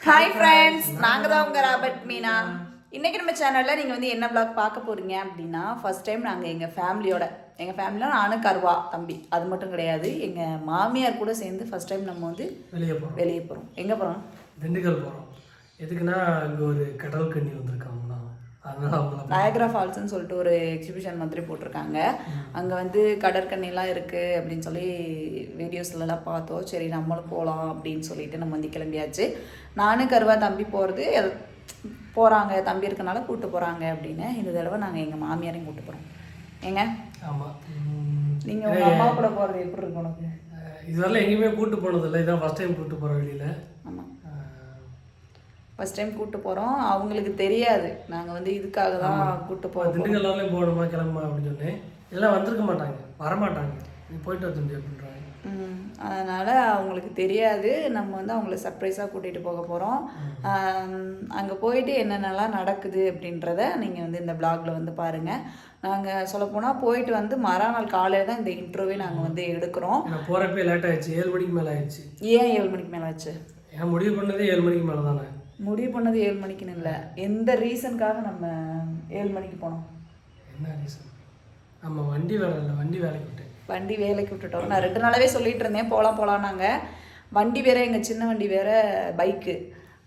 Hi friends, நாங்கள் தான் உங்கள் ராபர்ட் மீனா. இன்றைக்கி நம்ம சேனலில் நீங்கள் வந்து என்ன vlog பார்க்க போகிறீங்க அப்படின்னா, ஃபர்ஸ்ட் டைம் நாங்கள் எங்கள் ஃபேமிலியில் நானும் கருவா தம்பி அது மட்டும் கிடையாது, எங்கள் மாமியார் கூட சேர்ந்து ஃபர்ஸ்ட் டைம் நம்ம வந்து வெளியே போகிறோம். எங்கே போகிறோம்? திண்டுக்கல் போகிறோம். எதுக்குன்னா இங்கே ஒரு கடல் கண்ணி வந்திருக்காங்கண்ணா, அதனால அவங்க நயக்ரா ஃபால்ஸ்ன்னு சொல்லிட்டு ஒரு எக்ஸிபிஷன் மாதிரி போட்டிருக்காங்க. அங்கே வந்து கடற்கண்ணிலாம் இருக்குது அப்படின்னு சொல்லி வீடியோஸ்லலாம் பார்த்தோம். சரி நம்மளும் போகலாம் அப்படின்னு சொல்லிட்டு நம்ம வந்து கிளம்பியாச்சு. நானும் கருவா தம்பி போகிறாங்க, தம்பி இருக்கனால கூப்பிட்டு போகிறாங்க அப்படின்னு. இந்த தடவை நாங்கள் எங்கள் மாமியாரையும் கூப்பிட்டு போகிறோம். ஏங்க? ஆமாம். நீங்கள் உங்கள் அம்மா கூட போகிறது எப்படி இருக்கு உனக்கு? இதெல்லாம் எங்கேயுமே கூப்பிட்டு போனதில்லை, இதான் ஃபஸ்ட் டைம் கூப்பிட்டு போகிறோம் வெளியில். ஆமாம், ஃபஸ்ட் டைம் கூப்பிட்டு போகிறோம். அவங்களுக்கு தெரியாது நாங்கள் வந்து இதுக்காக தான் கூப்பிட்டு போகிறோம். திண்டுக்கல்லாலே போகணுமா கிளம்புமா அப்படின்னு சொன்னேன். இதெல்லாம் வந்திருக்க மாட்டாங்க, வரமாட்டாங்க, நீ போயிட்டு வந்து அப்படின்றாங்க. அதனால் அவங்களுக்கு தெரியாது. நம்ம வந்து அவங்கள சர்ப்ரைஸாக கூட்டிகிட்டு போக போகிறோம். அங்கே போயிட்டு என்னென்னலாம் நடக்குது அப்படின்றத நீங்கள் வந்து இந்த ப்ளாகில் வந்து பாருங்கள். நாங்கள் சொல்லப்போனால் போயிட்டு வந்து மறுநாள் காலையில் தான் இந்த இன்ட்ரோவே நாங்கள் வந்து எடுக்கிறோம். போகிறப்பே லேட் ஆகிடுச்சு, 7 மணிக்கு மேலே ஆயிடுச்சு. ஏன் 7 மணிக்கு மேலே ஆச்சு? ஏன் முடிவு பண்ணதே 7 மணிக்கு மேலே தானே. முடிவு பண்ணது 7 மணிக்குன்னு இல்லை, எந்த ரீசனுக்காக நம்ம 7 மணிக்கு போனோம்? என்ன ரீசன்? நம்ம வண்டி வேலை இல்லை, வண்டி வேலைக்கு விட்டேன். வண்டி வேலைக்கு விட்டுட்டோம். நான் 2 நாளாகவே சொல்லிட்டு இருந்தேன் போகலான்னாங்க. வண்டி வேற, எங்கள் சின்ன வண்டி வேற, பைக்கு.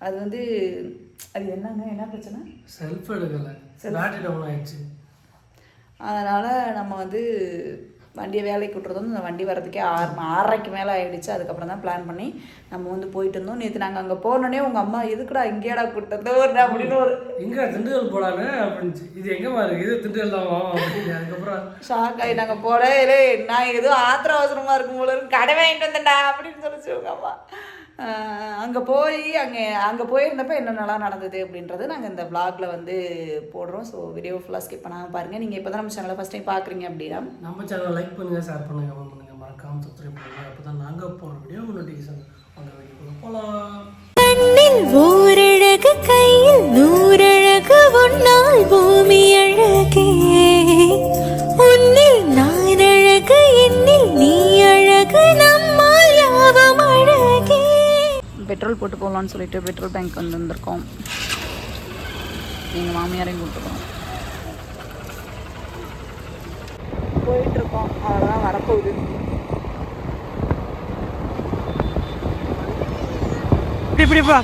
அது வந்து அது என்ன பிரச்சனை? செல்ஃப் எடுக்கலை, பேட்டரி டவுன் ஆயிடுச்சு. அதனால் நம்ம வந்து வண்டியை வேலைக்கு விட்டுறது வந்து அந்த வண்டி வரதுக்கே 6:30க்கு மேலே ஆகிடுச்சு. அதுக்கப்புறம் தான் பிளான் பண்ணி நம்ம வந்து போயிட்டு இருந்தோம். நேற்று நாங்கள் அங்கே போனோடனே உங்கள் அம்மா எதுக்குடா இங்கேடா கூப்பிட்டு ஒரு அப்படின்னு ஒரு எங்கே திண்டுக்கல் போடாங்க அப்படின்ச்சு. இது எங்கேம்மா இருக்குது? இது திண்டுக்கல் தான் அப்படின்னு. அதுக்கப்புறம் ஷாக் ஆகி நாங்கள் போடே நான் எதுவும் ஆத்திர அவசரமாக இருக்கும் போல கடை வாங்கிட்டு வந்தேன்டா அப்படின்னு சொல்லிச்சு உங்கள் அம்மா. அங்கே போயிருந்தப்போ என்னென்னலாம் நடந்தது அப்படின்றது நாங்கள் இந்த vlogல வந்து போடுறோம். ஸோ வீடியோ ஃபுல்லாக ஸ்கிப் பண்ணாமல் பாருங்கள். நீங்கள் இப்போ தான் நம்ம சேனலை ஃபஸ்ட் டைம் பார்க்குறீங்க அப்படின்னா நம்ம சேனலை லைக் பண்ணுங்கள், ஷேர் பண்ணுங்கள், கமெண்ட் பண்ணுங்கள், மறக்காமல் சப்ஸ்கிரைப் பண்ணுங்கள். அப்போ தான் நாங்கள் போகிற வீடியோ நோட்டிஃபிகேஷன் அந்த வீடியோக்குள்ள போகலாம். கண்ணில் ஓரழகு, கையில் நூறழகு, உன்னால் பூமி அழகே, உன்னில் நான் அழகு, என்னில் நீ அழகு, நம்மால் யாவும் அழகே. பெட்ரோல் போட்டு போகலான்னு சொல்லிட்டு பெட்ரோல் பேங்க் வந்திருக்கோம். எங்கள் மாமியாரையும் கூப்பிட்டுருக்கோம். போயிட்டுருக்கோம், அவ்வளோதான் வரப்போகுது. இப்படி வா.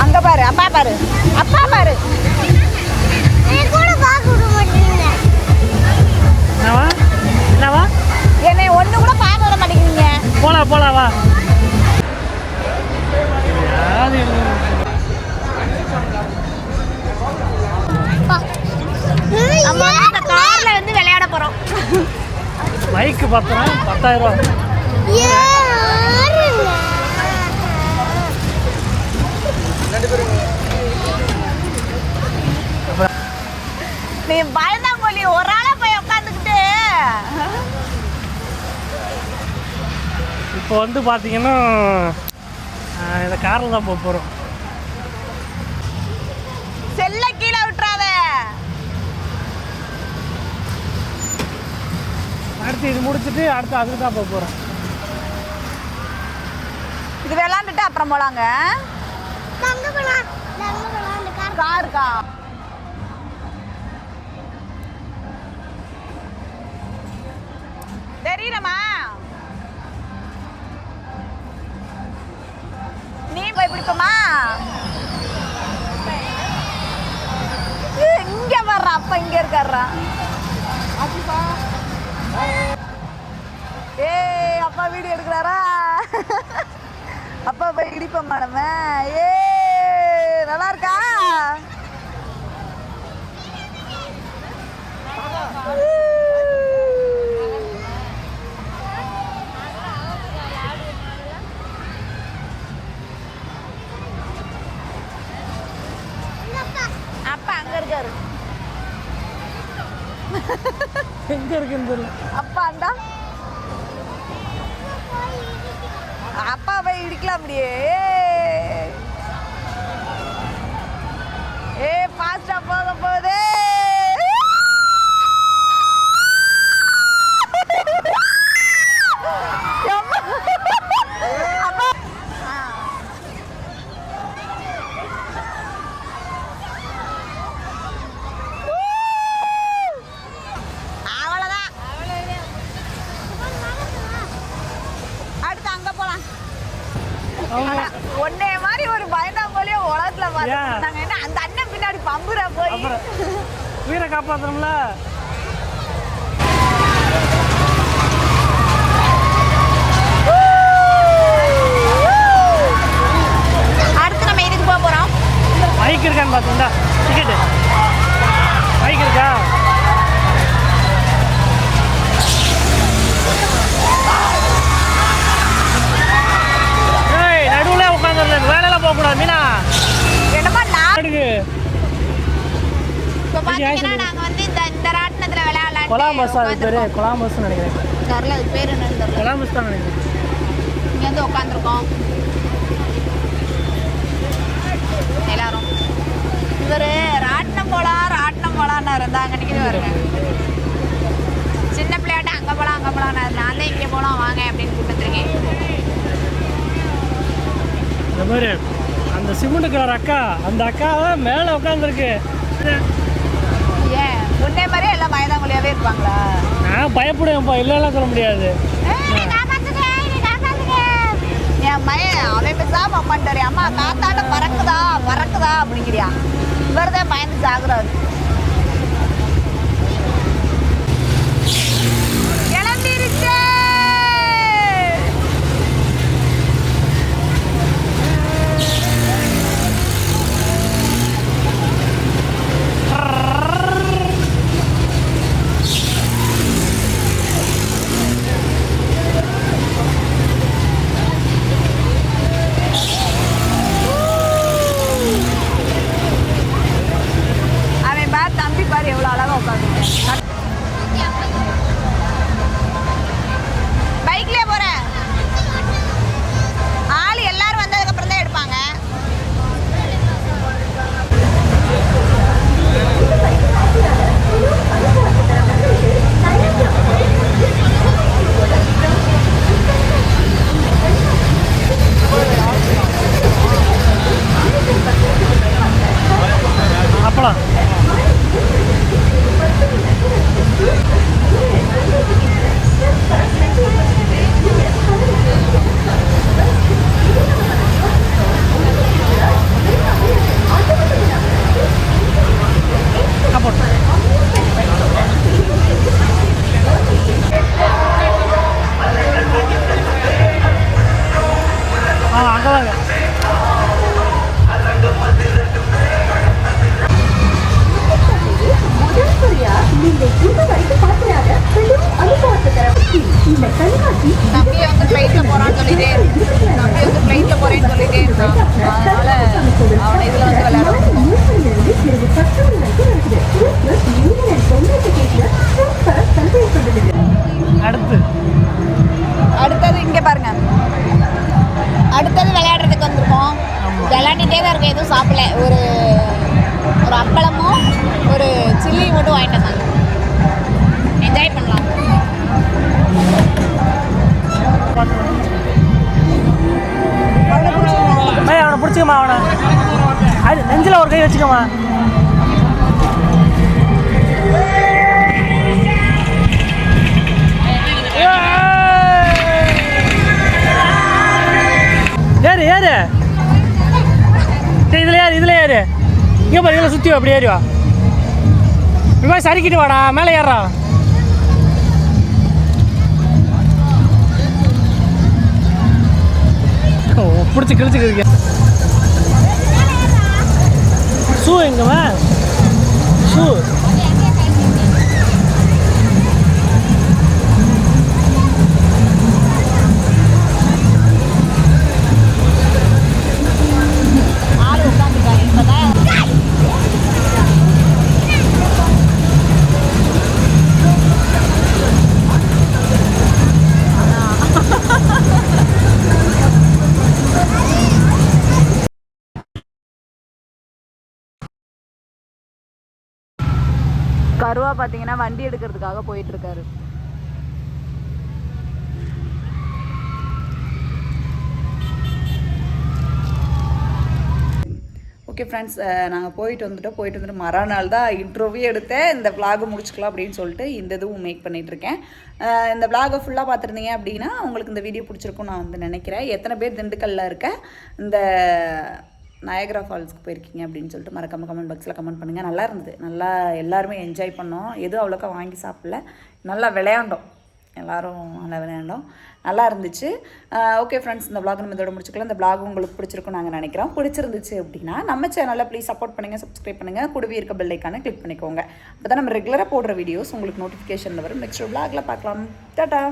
அங்கே பாரு, அப்பா பாரு. என்னவா என்னை ஒன்று கூட பார்க்க விட மாட்டேங்கிறீங்க. போலாம் வா. நம்ம இந்த கார்ல வந்து விளையாட போறோம். பைக்கு 10,000 ரூபா. நீ பயந்தாங்கோலி ஒரு ஆளா போய் உட்காந்துக்கிட்டு. இப்போ வந்து பார்த்தீங்கன்னா இந்த காரில் தான் போக போகிறோம். செல்ல கீழே விட்டுறாத. அடுத்து இது முடிச்சுட்டு அடுத்து அதுக்கு தான் போக போகிறோம். இது விளாண்டுட்டு அப்புறம் போலாங்க. காருக்கா? தெரியலமா? பிடிப்போமா? இங்க வர்ற அப்பா இங்க இருக்காரா? ஏய் அப்பா வீடியோ எடுக்கிறாரா? அப்பா போய் இடிப்போம்மா நம்ம. ஏ நல்லா இருக்கா? அப்பா அங்க இருக்காரு. எங்க இருக்குன்னு அப்பா அண்டா அப்பா போய் இடிக்கலாம் அப்படியே. ஏ ஃபாஸ்டா போக போதே. ஒன்னே மாதிரி ஒரு பயந்தாங்கோலியோ உலகத்துல மாட்டாங்க. அந்த அண்ணன் பின்னாடி பம்புற போய் உயிரை காப்பாத்தணும்ல. அடுத்து நம்ம எதுக்கு போக போறோம்? பைக் இருக்கான்னு பாத்தீங்களா? டிக்கெட்டு பைக் இருக்கா? வேலையெல்லாம் போகக்கூடாது மீனா. என்னமா நாடுக்கு இப்போ பாத்தீங்கன்னா நாங்க வந்து இந்த ராட்டினத்துல விளையாடலாம். கொலாம்பஸ் அது பேரு. கொலாம்பஸ் நினைக்கிறேன். தெரியல அது பேர் என்னன்னு தெரியல. கொலாம்பஸ் தான் நினைக்கிறேன். இங்க வந்து உட்காந்துருக்கோம் எல்லாரும். இவரு ராட்டினம் போலான்னு இருந்தாங்க. நினைக்கிறது வருங்க சின்ன பிள்ளையாட்ட அங்க போலாம் நான் தான் இங்கே போலாம் வாங்க அப்படின்னு கூப்பிட்டுருக்கேன். இந்த மாதிரி அந்த சிமெண்ட் கலர் அக்கா, அந்த அக்காவை மேலே உட்காந்துருக்கு. ஏன் முன்னே மாதிரி எல்லாம் பயந்தாங்குழியாவே இருப்பாங்களா? நான் பயப்படுவேன்ப்பா, இல்லைலாம் சொல்ல முடியாது. என் மயன் அவன் பேசாம அம்மான்ட்டு அம்மா காத்தாட்ட பறக்குதா அப்படிங்கிறியா? இவர் தான் பயந்து சாகுறாரு. கிளம்பிருச்சே. தம்பி பாரு எவ்வளோ அழகா உட்காந்து பைக்லயே போறேன். ஆள் எல்லாரும் வந்ததுக்கு அப்புறம் தான் எடுப்பாங்க. அப்பலாம் அங்கே வாங்க. தம்பியை வந்து ஃப்ளைட்ல போறான்னு சொல்லிட்டே இருந்தான். அதனால அவனை இதுல வந்து விளையாடுவோம். அடுத்தது இங்க பாருங்க. அடுத்தது விளையாடுறதுக்கு வந்திருக்கோம். விளையாடிட்டே தான் இருக்கோம். எதுவும் சாப்பிடல. ஒரு அப்பளமும் ஒரு சில்லி மட்டும் வாங்கிட்டு வந்தாங்க. என்ஜாய் பண்ணலாம். அவனை பிடிச்சிக்கமா. அவனை அது நெஞ்சில் ஒரு கை வச்சுக்கமா. ஏறு இதில் யார் இங்கே பாரு இதில் சுற்றி அப்படி ஏறிவா இப்போ சரிக்கிட்டு வாடா மேலே ஏறா பிடிச்சி கிழிச்சுக்கிறீங்க ஷூ எங்கம்மா ஷூ கருவா பார்த்தீங்கன்னா வண்டி எடுக்கிறதுக்காக போயிட்டு இருக்காரு. ஓகே ஃப்ரெண்ட்ஸ், நாங்கள் போயிட்டு வந்துட்டு மறுநாள் தான் இன்ட்ரோவியூ எடுத்தேன். இந்த விளாகை முடிச்சுக்கலாம் அப்படின்னு சொல்லிட்டு இந்த இதுவும் மேக் பண்ணிகிட்ருக்கேன். இந்த விளாகை ஃபுல்லாக பார்த்துருந்தீங்க அப்படின்னா உங்களுக்கு இந்த வீடியோ பிடிச்சிருக்கும் நான் வந்து நினைக்கிறேன். எத்தனை பேர் திண்டுக்கல்லில் இருக்க இந்த நயகரா ஃபால்ஸ்க்கு போயிருக்கீங்க அப்படின்னு சொல்லிட்டு மறக்காம கமெண்ட் பாக்ஸில் கமெண்ட் பண்ணுங்கள். நல்லா இருந்தது, நல்லா எல்லாருமே என்ஜாய் பண்ணோம். எதுவும் அவ்வளோக்கா வாங்கி சாப்பிடல, நல்லா விளையாண்டோம், எல்லோரும் நல்லா விளையாண்டோம், நல்லா இருந்துச்சு. ஓகே ஃப்ரெண்ட்ஸ், இந்த விளாக் நம்ம இதோட முடிச்சுக்கலாம். இந்த விளாக் உங்களுக்கு பிடிச்சிருக்கும் நாங்கள் நினைக்கிறோம். பிடிச்சிருந்துச்சு அப்படின்னா நம்ம சேனலை ப்ளீஸ் சப்போர்ட் பண்ணுங்கள், சப்ஸ்கிரைப் பண்ணுங்கள், கூடவே இருக்க பெல் ஐக்கானை கிளிக் பண்ணிக்கோங்க. அப்போ தான் நம்ம ரெகுலராக போடுற வீடியோஸ் உங்களுக்கு நோட்டிஃபிகேஷனில் வரும். நெக்ஸ்ட் விளாகில் பார்க்கலாம். டாடா.